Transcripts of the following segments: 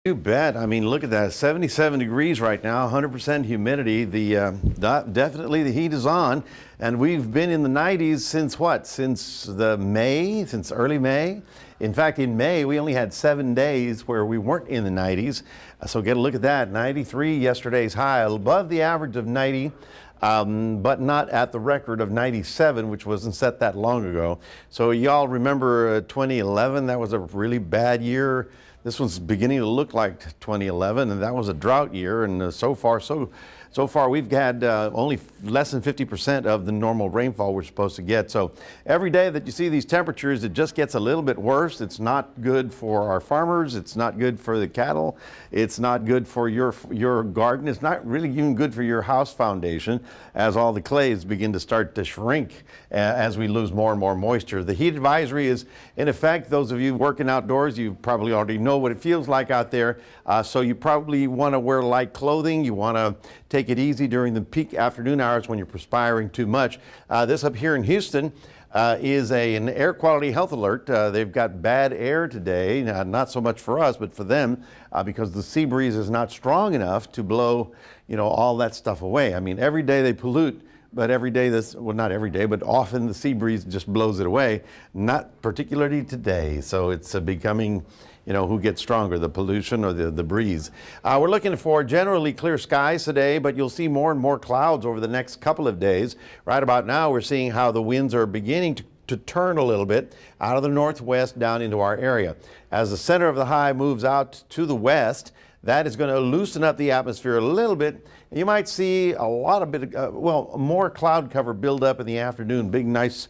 You bet. I mean, look at that. 77 degrees right now, 100% humidity. Definitely the heat is on. And we've been in the 90s since what? Since early May. In fact, in May, we only had 7 days where we weren't in the 90s. So get a look at that. 93 yesterday's high, above the average of 90. But not at the record of 97, which wasn't set that long ago. So y'all remember 2011? That was a really bad year. This one's beginning to look like 2011, and that was a drought year. And so far we've had only less than 50% of the normal rainfall we're supposed to get. So every day that you see these temperatures, it just gets a little bit worse. It's not good for our farmers. It's not good for the cattle. It's not good for your garden. It's not really even good for your house foundation, as all the clays begin to start to shrink as we lose more and more moisture. The heat advisory is in effect. Those of you working outdoors, you probably already know what it feels like out there. So you probably want to wear light clothing. You want to take it easy during the peak afternoon hours when you're perspiring too much. This up here in Houston is an air quality health alert. They've got bad air today, not so much for us, but for them, because the sea breeze is not strong enough to blow, all that stuff away. I mean, every day they pollute, but every day not every day, but often the sea breeze just blows it away. Not particularly today. So it's becoming, who gets stronger, the pollution or the breeze. We're looking for generally clear skies today, but you'll see more and more clouds over the next couple of days. Right about now, we're seeing how the winds are beginning to turn a little bit out of the northwest down into our area. As the center of the high moves out to the west, that is going to loosen up the atmosphere a little bit. You might see a lot of more cloud cover build up in the afternoon, big, nice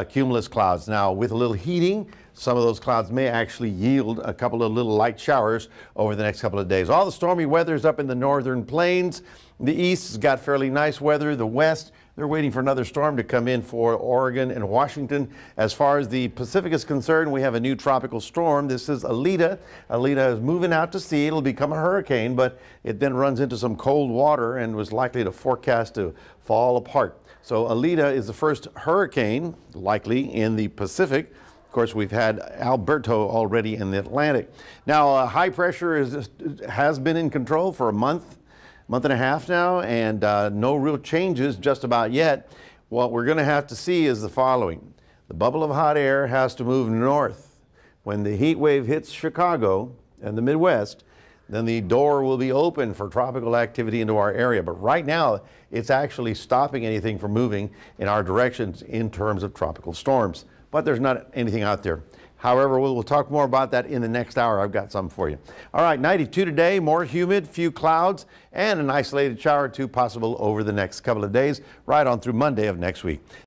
cumulus clouds. Now, with a little heating, some of those clouds may actually yield a couple of little light showers over the next couple of days. All the stormy weather is up in the northern plains. The east has got fairly nice weather. The west, they're waiting for another storm to come in for Oregon and Washington. As far as the Pacific is concerned, we have a new tropical storm. This is Alita. Alita is moving out to sea. It'll become a hurricane, but it then runs into some cold water and was likely to forecast to fall apart. So Alita is the first hurricane, likely, in the Pacific. Of course, we've had Alberto already in the Atlantic. Now, high pressure has been in control for a month and a half now, and no real changes just about yet. What we're going to have to see is the following. The bubble of hot air has to move north. When the heat wave hits Chicago and the Midwest, then the door will be open for tropical activity into our area. But right now, it's actually stopping anything from moving in our directions in terms of tropical storms. But there's not anything out there. However, we'll talk more about that in the next hour. I've got something for you. All right, 92 today, more humid, few clouds, and an isolated shower or two possible over the next couple of days, right on through Monday of next week.